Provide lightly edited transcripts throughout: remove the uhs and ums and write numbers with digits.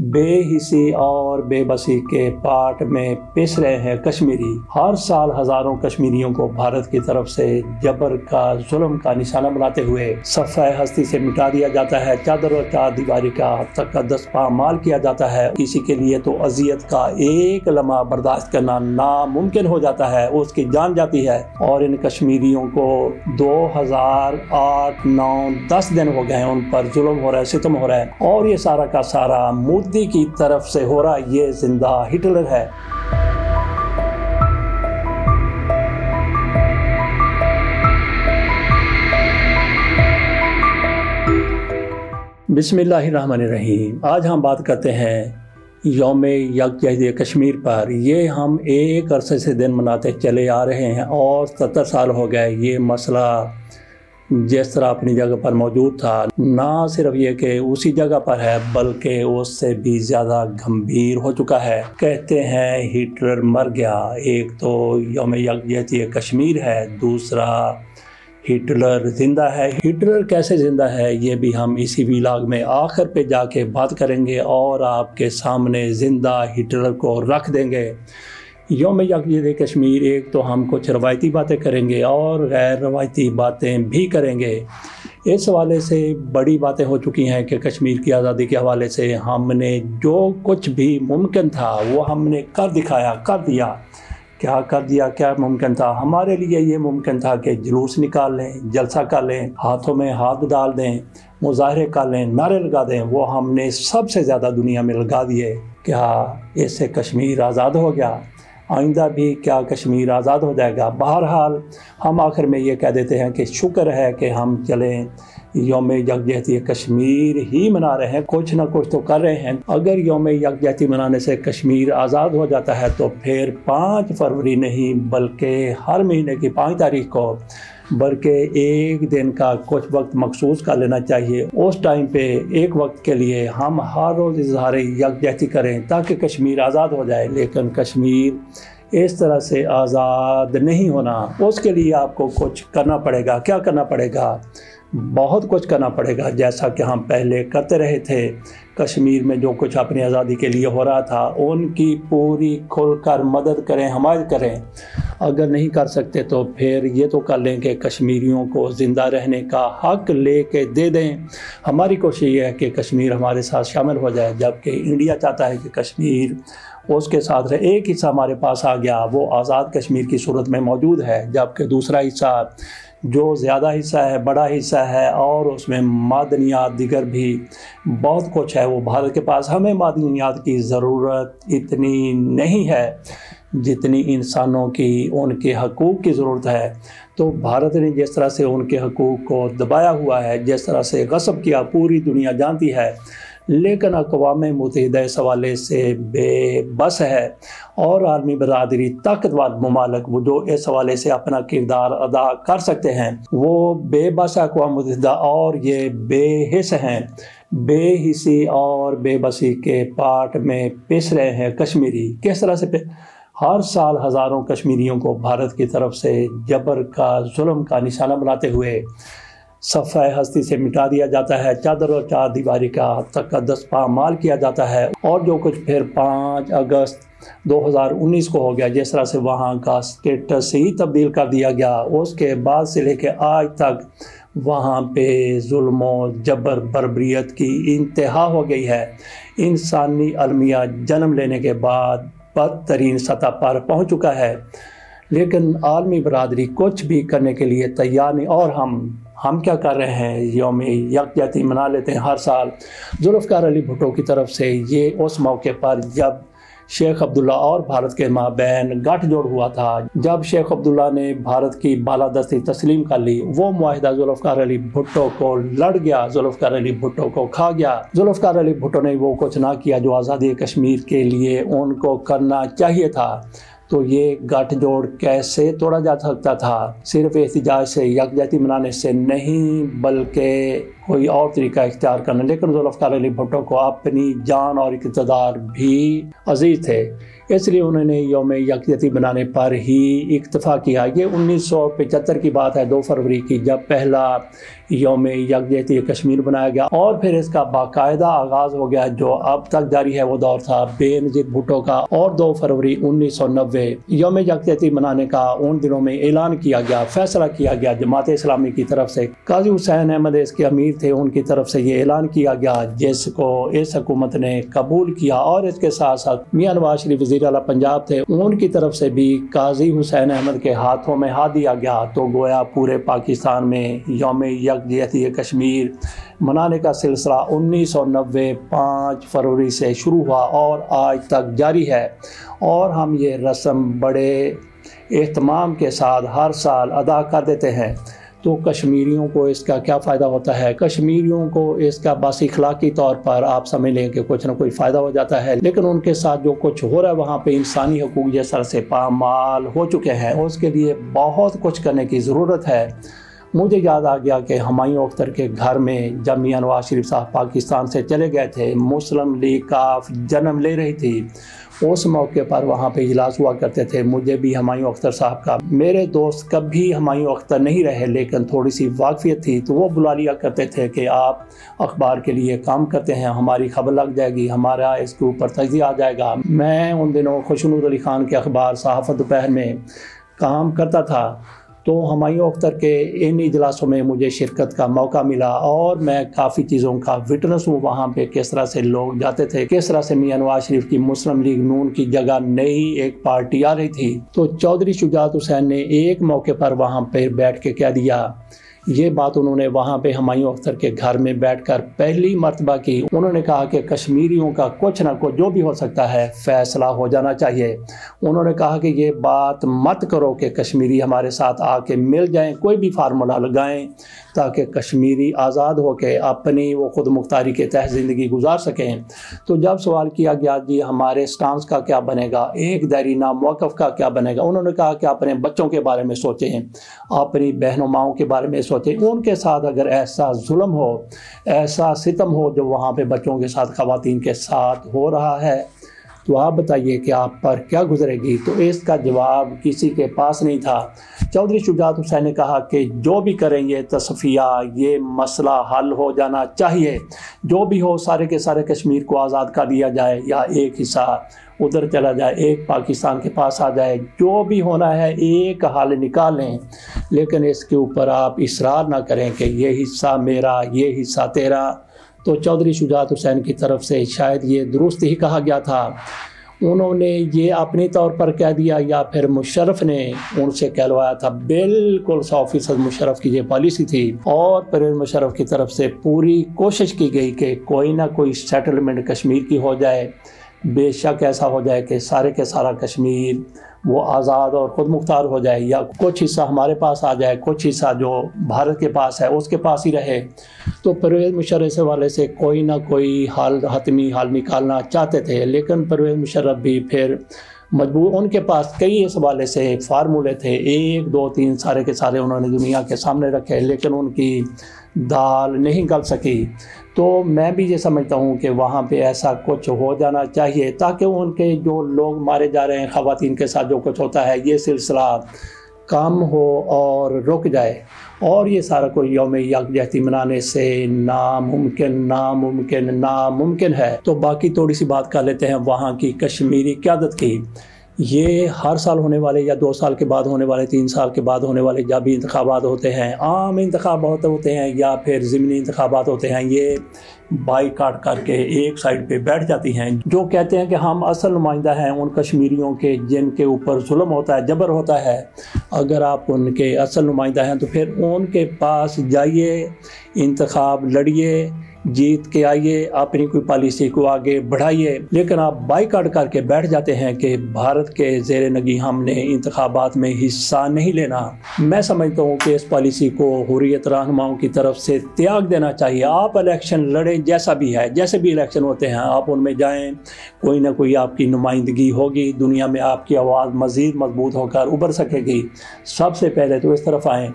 बेहिसी और बेबसी के पाट में पिस रहे हैं कश्मीरी। हर साल हजारों कश्मीरियों को भारत की तरफ से जबर का जुल्म का निशाना बनाते हुए सफ़े हस्ती से मिटा दिया जाता है। चादर और चार दीवारी का तकद्दस पामाल किया जाता है। किसी के लिए तो अजियत का एक लम्हा बर्दाश्त करना नामुमकिन हो जाता है, उसकी जान जाती है। और इन कश्मीरियों को 2008, 9, 10 दिन हो गए उन पर जुल्म हो रहा है, सितम हो रहा है, और ये सारा का सारा मोदी की तरफ से हो रहा। ये जिंदा हिटलर है। बिस्मिल्लाहिर्रहमानिर्रहीम। आज हम बात करते हैं यौम यकजहती कश्मीर पर। ये हम एक अरसे से दिन मनाते चले आ रहे हैं और 70 साल हो गए। ये मसला जिस तरह अपनी जगह पर मौजूद था, ना सिर्फ ये कि उसी जगह पर है बल्कि उससे भी ज़्यादा गंभीर हो चुका है। कहते हैं हिटलर मर गया। एक तो यौम यकजहती कश्मीर है, दूसरा हिटलर जिंदा है। हिटलर कैसे जिंदा है ये भी हम इसी व्लॉग में आखिर पे जाके बात करेंगे और आपके सामने जिंदा हिटलर को रख देंगे। यौम यकजहती कश्मीर, एक तो हम कुछ रवायती बातें करेंगे और गैर रवायती बातें भी करेंगे। इस हवाले से बड़ी बातें हो चुकी हैं कि कश्मीर की आज़ादी के हवाले से हमने जो कुछ भी मुमकिन था वो हमने कर दिखाया, कर दिया। क्या कर दिया, क्या मुमकिन था? हमारे लिए ये मुमकिन था कि जुलूस निकाल लें, जलसा कर लें, हाथों में हाथ डाल दें, मुजाहरे कर लें, नारे लगा दें। वो हमने सबसे ज़्यादा दुनिया में लगा दिए। क्या इससे कश्मीर आज़ाद हो गया? आइंदा भी क्या कश्मीर आज़ाद हो जाएगा? बहरहाल हम आखिर में ये कह देते हैं कि शुक्र है कि हम चलें यौम यकजहती कश्मीर ही मना रहे हैं, कुछ ना कुछ तो कर रहे हैं। अगर यौम यकजहती मनाने से कश्मीर आज़ाद हो जाता है तो फिर 5 फरवरी नहीं बल्कि हर महीने की 5 तारीख को बल्कि एक दिन का कुछ वक्त मखसूस कर लेना चाहिए। उस टाइम पे एक वक्त के लिए हम हर रोज़ इजहार यकजहती करें ताकि कश्मीर आज़ाद हो जाए। लेकिन कश्मीर इस तरह से आज़ाद नहीं होना, उसके लिए आपको कुछ करना पड़ेगा। क्या करना पड़ेगा? बहुत कुछ करना पड़ेगा, जैसा कि हम पहले करते रहे थे। कश्मीर में जो कुछ अपनी आज़ादी के लिए हो रहा था उनकी पूरी खुलकर मदद करें, हमायत करें। अगर नहीं कर सकते तो फिर ये तो कर लें कि कश्मीरियों को ज़िंदा रहने का हक़ ले के दे दें। हमारी कोशिश ये है कि कश्मीर हमारे साथ शामिल हो जाए, जबकि इंडिया चाहता है कि कश्मीर उसके साथ रहे। एक हिस्सा हमारे पास आ गया, वो आज़ाद कश्मीर की सूरत में मौजूद है, जबकि दूसरा हिस्सा जो ज़्यादा हिस्सा है, बड़ा हिस्सा है और उसमें मादनियात दिगर भी बहुत कुछ है, वो भारत के पास। हमें मादनियात की ज़रूरत इतनी नहीं है जितनी इंसानों की, उनके हकूक़ की ज़रूरत है। तो भारत ने जिस तरह से उनके हकूक़ को दबाया हुआ है, जिस तरह से गस्ब किया, पूरी दुनिया जानती है। लेकिन अक़वाम मुत्तहिदा इस हवाले से बेबस है और आलमी बरादरी, ताकतवर ममालिक वो जो इस हवाले से अपना किरदार अदा कर सकते हैं, वो बेबस है अक़वाम मुत्तहिदा, और ये बेहिस हैं। बेहिसी और बेबसी के पाट में पिस रहे हैं कश्मीरी। किस तरह से? हर साल हज़ारों कश्मीरियों को भारत की तरफ से जबर का जुल्म का निशाना बनाते हुए सफ़े हस्ती से मिटा दिया जाता है। चादर और चार दीवारी का तकद्दस पामाल किया जाता है। और जो कुछ फिर 5 अगस्त 2019 को हो गया, जिस तरह से वहाँ का स्टेटस ही तब्दील कर दिया गया, उसके बाद से लेके आज तक वहाँ पे जुल्म जबर बर्बरियत की इंतहा हो गई है। इंसानी अलमिया जन्म लेने के बाद बदतरीन सतह पर पहुँच चुका है। लेकिन आलमी बरादरी कुछ भी करने के लिए तैयार नहीं। और हम क्या कर रहे हैं? यौम यकजहती मना लेते हैं हर साल। जुल्फ़िकार अली भुट्टो की तरफ से ये उस मौके पर जब शेख अब्दुल्ला और भारत के माबैन गठजोड़ हुआ था, जब शेख अब्दुल्ला ने भारत की बालादस्ती तस्लीम कर ली, वो मुआहिदा जुल्फ़िकार अली भुट्टो को लड़ गया, जुल्फ़िकार अली भुट्टो को खा गया। जुल्फ़िकार अली भुट्टो ने वो कुछ ना किया जो आज़ादी कश्मीर के लिए उनको करना चाहिए था। तो ये गठजोड़ कैसे तोड़ा जा सकता था? सिर्फ एहतिजाज से, यकजहती मनाने से नहीं, बल्कि کوई और तरीका इख्तियार करना, लेकिन ज़ुल्फ़िकार अली भुट्टो को अपनी जान और इक़्तिदार भी अजीज़ थे, इसलिए उन्होंने यौम यकजहती बनाने पर ही इक्तफ़ा किया। ये 1975 की बात है, 2 फरवरी की, जब पहला यौम यकजहती कश्मीर बनाया गया और फिर इसका बाकायदा आगाज़ हो गया जो अब तक जारी है। वो दौर था बेनज़ीर भुट्टो का और 2 फरवरी 1990 यौम यकजहती मनाने का उन दिनों में ऐलान किया गया, फैसला किया गया जमात इस्लामी की तरफ से। काजी हुसैन अहमद इसके अमीर थे, उनकी तरफ से ये ऐलान किया गया जिसको इस हुकूमत ने कबूल किया, और इसके साथ साथ मियां नवाज शरीफ वज़ीर आला पंजाब थे, उनकी तरफ से भी काजी हुसैन अहमद के हाथों में हाथ दिया गया। तो गोया पूरे पाकिस्तान में यौम यकजहती कश्मीर मनाने का सिलसिला 1990 5 फरवरी से शुरू हुआ और आज तक जारी है, और हम ये रस्म बड़े एहतमाम के साथ हर साल अदा कर देते हैं। तो कश्मीरियों को इसका क्या फ़ायदा होता है? कश्मीरियों को इसका बस इखलाकी तौर पर आप समझ लें कि कुछ ना कोई फ़ायदा हो जाता है, लेकिन उनके साथ जो कुछ हो रहा है वहाँ पे इंसानी हकूक़ जिस तरह से पामाल हो चुके हैं, उसके लिए बहुत कुछ करने की ज़रूरत है। मुझे याद आ गया कि हुमायूं अख्तर के घर में जब मियां नवाज शरीफ साहब पाकिस्तान से चले गए थे, मुस्लिम लीग काफ जन्म ले रही थी, उस मौके पर वहाँ पे इजलास हुआ करते थे। मुझे भी हुमायूं अख्तर साहब का, मेरे दोस्त कभी हुमायूं अख्तर नहीं रहे लेकिन थोड़ी सी वाकफियत थी, तो वो बुला लिया करते थे कि आप अखबार के लिए काम करते हैं, हमारी खबर लग जाएगी, हमारा इसके ऊपर तज्ज़िया आ जाएगा। मैं उन दिनों खुशनूद अली खान के अखबार सहाफ़त दोपहर में काम करता था, तो हुमायूं अख्तर के इन इजलासों में मुझे शिरकत का मौका मिला और मैं काफ़ी चीज़ों का विटनेस हूँ। वहाँ पे किस तरह से लोग जाते थे, किस तरह से मियां नवाज शरीफ की मुस्लिम लीग नून की जगह नई एक पार्टी आ रही थी। तो चौधरी शुजात हुसैन ने एक मौके पर वहाँ पे बैठ के कह दिया, ये बात उन्होंने वहाँ पे हुमायूं अख्तर के घर में बैठकर पहली मर्तबा की। उन्होंने कहा कि कश्मीरियों का कुछ ना कुछ जो भी हो सकता है फैसला हो जाना चाहिए। उन्होंने कहा कि ये बात मत करो कि कश्मीरी हमारे साथ आके मिल जाएं, कोई भी फार्मूला लगाएं ताकि कश्मीरी आज़ाद होकर अपनी वो खुद मुख्तारी के तहत ज़िंदगी गुजार सकें। तो जब सवाल किया गया जी हमारे स्टांस का क्या बनेगा, एक दायरीना मौक़िफ़ का क्या बनेगा, उन्होंने कहा कि अपने बच्चों के बारे में सोचें, अपनी बहनों माओं के बारे में सोचें। उनके साथ अगर ऐसा जुल्म हो, ऐसा सितम हो जो वहाँ पे बच्चों के साथ, ख़वातीन के साथ हो रहा है, तो आप बताइए कि आप पर क्या गुजरेगी। तो इसका जवाब किसी के पास नहीं था। चौधरी शुजात हुसैन ने कहा कि जो भी करें ये तस्फिया, ये मसला हल हो जाना चाहिए, जो भी हो सारे के सारे कश्मीर को आज़ाद कर दिया जाए या एक हिस्सा उधर चला जाए, एक पाकिस्तान के पास आ जाए, जो भी होना है एक हल निकालें, लेकिन इसके ऊपर आप इसरार ना करें कि ये हिस्सा मेरा, ये हिस्सा तेरा। तो चौधरी शुजात हुसैन की तरफ से शायद ये दुरुस्त ही कहा गया था। उन्होंने ये अपने तौर पर कह दिया या फिर मुशर्रफ ने उनसे कहलवाया था, बिल्कुल 100% मुशर्रफ की ये पॉलिसी थी और परवेज़ मुशर्रफ की तरफ से पूरी कोशिश की गई कि कोई ना कोई सेटलमेंट कश्मीर की हो जाए, बेशक ऐसा हो जाए कि सारे के सारा कश्मीर वो आज़ाद और ख़ुद मुख्तार हो जाए, या कुछ हिस्सा हमारे पास आ जाए, कुछ हिस्सा जो भारत के पास है उसके पास ही रहे। तो परवेज़ मुशर्रफ से वाले से कोई ना कोई हल, हतमी हल निकालना चाहते थे, लेकिन परवेज़ मुशर्रफ भी फिर मजबूर, उनके पास कई इस हवाले से फार्मूले थे, 1 2 3 सारे के सारे उन्होंने दुनिया के सामने रखे, लेकिन उनकी दाल नहीं गल सकी। तो मैं भी ये समझता हूँ कि वहाँ पे ऐसा कुछ हो जाना चाहिए ताकि उनके जो लोग मारे जा रहे हैं, ख़वातीन के साथ जो कुछ होता है, ये सिलसिला कम हो और रुक जाए। और ये सारा कोई यौम यकजहती मनाने से नामुमकिन है। तो बाकी थोड़ी सी बात कर लेते हैं वहाँ की कश्मीरी क़यादत की। ये हर साल होने वाले या 2 साल के बाद होने वाले, 3 साल के बाद होने वाले जब भी इंतखाबात होते हैं, आम इंतखाबात होते हैं या फिर ज़िमनी इंतखाबात होते हैं, ये बाइकाट करके एक साइड पे बैठ जाती हैं, जो कहते हैं कि हम असल नुमाइंदा हैं उन कश्मीरियों के जिनके ऊपर जुल्म होता है, जबर होता है। अगर आप उनके असल नुमाइंदा हैं तो फिर उनके पास जाइए, इंतखाब लड़िए, जीत के आइए, अपनी कोई पॉलिसी को आगे बढ़ाइए। लेकिन आप बाइकाट करके बैठ जाते हैं कि भारत के ज़ेर नगी हमने इंतखाबात में हिस्सा नहीं लेना। मैं समझता हूँ कि इस पॉलिसी को हुर्रियत रहनुमाओं की तरफ से त्याग देना चाहिए। आप इलेक्शन लड़ें, जैसा भी है, जैसे भी इलेक्शन होते हैं आप उनमें जाएँ, कोई ना कोई आपकी नुमाइंदगी होगी, दुनिया में आपकी आवाज़ मज़ीद मजबूत होकर उभर सकेगी। सबसे पहले तो इस तरफ आएँ।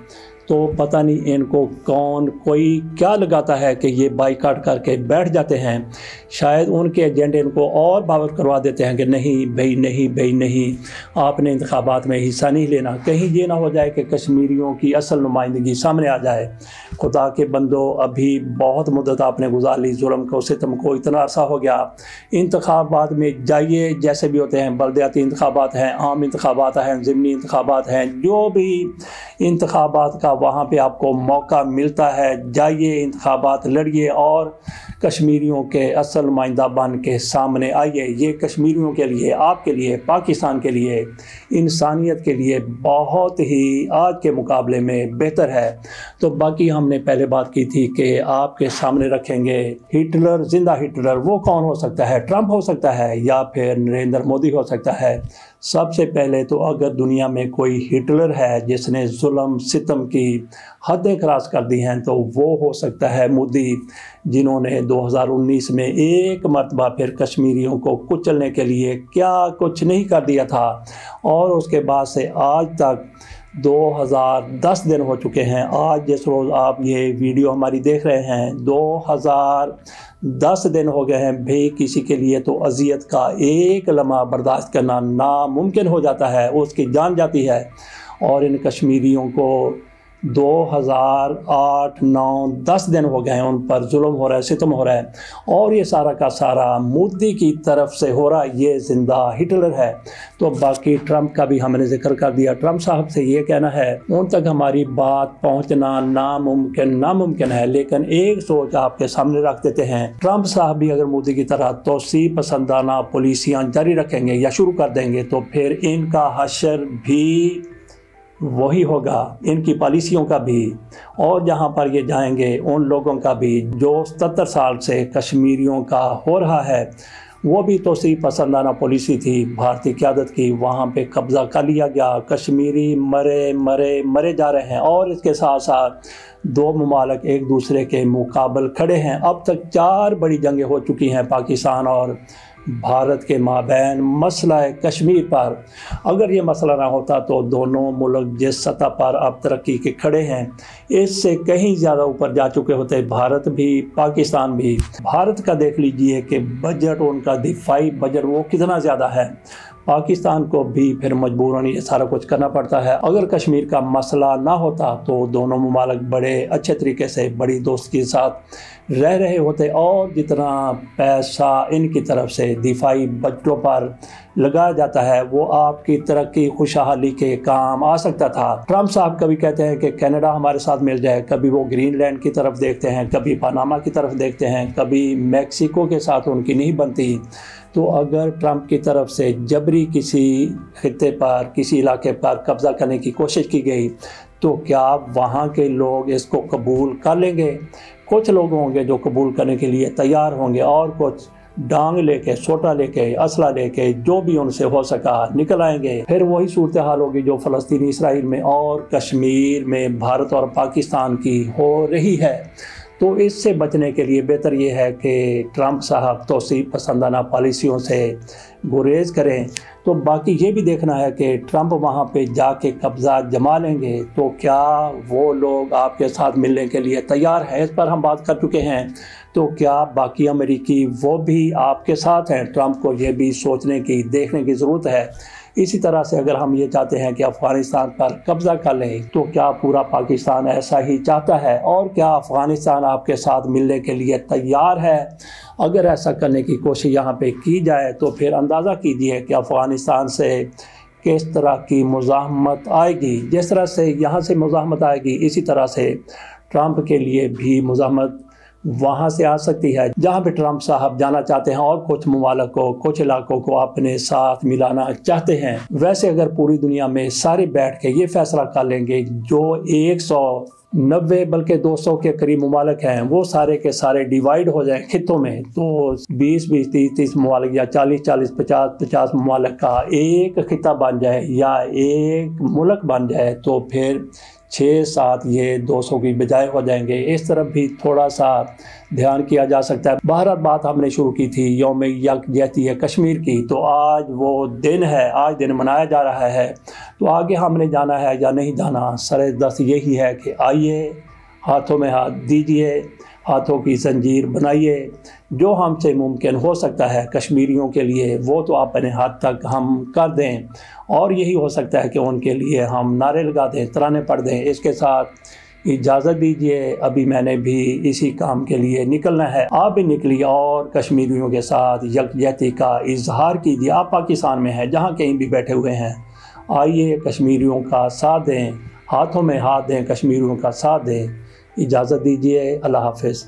तो पता नहीं इनको कौन कोई क्या लगाता है कि ये बाइकाट करके बैठ जाते हैं। शायद उनके एजेंडे इनको और बावर करवा देते हैं कि नहीं भाई नहीं भाई नहीं, आपने इंतखाबात में हिस्सा नहीं लेना। कहीं ये ना हो जाए कि कश्मीरियों की असल नुमाइंदगी सामने आ जाए। खुदा के बंदो, अभी बहुत मुद्दत आपने गुजार ली जुल्म को, सितम को, इतना अरसा हो गया। इंतखाबात में जाइए, जैसे भी होते हैं, बलदियाती इंतखाबात हैं, आम इंतखाबात हैं, ज़िमनी इंतखाबात हैं, जो भी इंतखाबात का वहाँ पे आपको मौका मिलता है, जाइए, इंतखाबात लड़िए और कश्मीरियों के असल नुमाइंदा बन के सामने आइए। ये कश्मीरियों के लिए, आपके लिए, पाकिस्तान के लिए, इंसानियत के लिए बहुत ही आज के मुकाबले में बेहतर है। तो बाकी हमने पहले बात की थी कि आपके सामने रखेंगे हिटलर, जिंदा हिटलर, वो कौन हो सकता है? ट्रंप हो सकता है या फिर नरेंद्र मोदी हो सकता है। सबसे पहले तो अगर दुनिया में कोई हिटलर है जिसने जुल्म सितम की हदें क्रॉस कर दी हैं, तो वो हो सकता है मोदी, जिन्होंने 2019 में एक मरतबा फिर कश्मीरियों को कुचलने के लिए क्या कुछ नहीं कर दिया था। और उसके बाद से आज तक 2010 दिन हो चुके हैं। आज जिस रोज़ आप ये वीडियो हमारी देख रहे हैं, 2010 दिन हो गए हैं। भाई किसी के लिए तो अजियत का एक लम्हा बर्दाश्त करना नामुमकिन हो जाता है, उसकी जान जाती है। और इन कश्मीरियों को 2008, 9, 10 दिन हो गए हैं उन पर जुल्म हो रहा है, सितम हो रहा है। और ये सारा का सारा मोदी की तरफ से हो रहा है, ये जिंदा हिटलर है। तो बाकी ट्रंप का भी हमने जिक्र कर दिया। ट्रंप साहब से ये कहना है, उन तक हमारी बात पहुंचना नामुमकिन है। लेकिन एक सोच आपके सामने रख देते हैं, ट्रंप साहब भी अगर मोदी की तरह तोसी पसंदाना पॉलिसियाँ जारी रखेंगे या शुरू कर देंगे, तो फिर इनका हशर भी वही होगा, इनकी पॉलिसियों का भी। और जहाँ पर ये जाएंगे उन लोगों का भी जो 77 साल से कश्मीरियों का हो रहा है, वो भी तो सी पसंदाना पॉलिसी थी भारतीय क़यादत की। वहाँ पे कब्ज़ा कर लिया गया, कश्मीरी मरे जा रहे हैं। और इसके साथ साथ दो ममालिक एक दूसरे के मुकाबल खड़े हैं। अब तक 4 बड़ी जंगें हो चुकी हैं पाकिस्तान और भारत के माबैन मसला कश्मीर पर। अगर ये मसला ना होता तो दोनों मुल्क जिस सतह पर अब तरक्की के खड़े हैं, इससे कहीं ज़्यादा ऊपर जा चुके होते, भारत भी पाकिस्तान भी। भारत का देख लीजिए कि बजट, उनका दिफाई बजट वो कितना ज़्यादा है। पाकिस्तान को भी फिर मजबूरन ये सारा कुछ करना पड़ता है। अगर कश्मीर का मसला ना होता तो दोनों ममालिक बड़े अच्छे तरीके से बड़ी दोस्ती के साथ रह रहे होते, और जितना पैसा इनकी तरफ से दिफाई बजटों पर लगाया जाता है वो आपकी तरक्की खुशहाली के काम आ सकता था। ट्रंप साहब कभी कहते हैं कि कनाडा हमारे साथ मिल जाए, कभी वो ग्रीनलैंड की तरफ देखते हैं, कभी पनामा की तरफ देखते हैं, कभी मैक्सिको के साथ उनकी नहीं बनती। तो अगर ट्रंप की तरफ से जबरी किसी खित्ते पर, किसी इलाके पर कब्ज़ा करने की कोशिश की गई, तो क्या वहाँ के लोग इसको कबूल कर लेंगे? कुछ लोग होंगे जो कबूल करने के लिए तैयार होंगे, और कुछ डांग लेके, सोटा लेके, असला लेके, जो भी उनसे हो सका निकल आएंगे। फिर वही सूरत हाल होगी जो फ़लस्तीनी इसराइल में और कश्मीर में भारत और पाकिस्तान की हो रही है। तो इससे बचने के लिए बेहतर ये है कि ट्रंप साहब तोसी पसंदाना पॉलिसियों से गुरेज करें। तो बाकी ये भी देखना है कि ट्रंप वहाँ पे जाके कब्ज़ा जमा लेंगे तो क्या वो लोग आपके साथ मिलने के लिए तैयार हैं? इस पर हम बात कर चुके हैं। तो क्या बाकी अमेरिकी वो भी आपके साथ हैं? ट्रंप को ये भी सोचने की, देखने की ज़रूरत है। इसी तरह से अगर हम ये चाहते हैं कि अफ़गानिस्तान पर कब्ज़ा कर लें, तो क्या पूरा पाकिस्तान ऐसा ही चाहता है? और क्या अफ़गानिस्तान आपके साथ मिलने के लिए तैयार है? अगर ऐसा करने की कोशिश यहाँ पे की जाए तो फिर अंदाज़ा कीजिए कि अफ़गानिस्तान से किस तरह की मुज़ाहमत आएगी। जिस तरह से यहाँ से मुज़ाहमत आएगी, इसी तरह से ट्रंप के लिए भी मुज़ाहमत वहाँ से आ सकती है, जहाँ पे ट्रंप साहब जाना चाहते हैं और कुछ ममालिक को, कुछ इलाकों को अपने साथ मिलाना चाहते हैं। वैसे अगर पूरी दुनिया में सारे बैठ के ये फैसला कर लेंगे, जो 190 बल्कि 200 के करीब ममालिक हैं, वो सारे के सारे डिवाइड हो जाए खित्तों में, तो 20-20, 30-30 ममालिक या 40-40, 50-50 ममालिक का एक खिता बन जाए या एक मुल्क बन जाए, तो फिर 6-7 ये 200 की बजाय हो जाएंगे। इस तरफ भी थोड़ा सा ध्यान किया जा सकता है। बहरहाल बात हमने शुरू की थी यौम यकजहती कश्मीर की, तो आज वो दिन है, आज दिन मनाया जा रहा है। तो आगे हमने जाना है या नहीं जाना, सर दस्त यही है कि आइए, हाथों में हाथ दीजिए, हाथों की जंजीर बनाइए। जो हमसे मुमकिन हो सकता है कश्मीरियों के लिए वो तो अपने हाथ तक हम कर दें, और यही हो सकता है कि उनके लिए हम नारे लगा दें, तराने पढ़ दें। इसके साथ इजाज़त दीजिए, अभी मैंने भी इसी काम के लिए निकलना है। आप भी निकलिए और कश्मीरियों के साथ यकजहती का इजहार कीजिए। आप पाकिस्तान में हैं, जहाँ कहीं भी बैठे हुए हैं, आइए कश्मीरियों का साथ दें, हाथों में हाथ दें, कश्मीरियों का साथ दें। इजाज़त दीजिए, अल्लाह हाफ़िज़।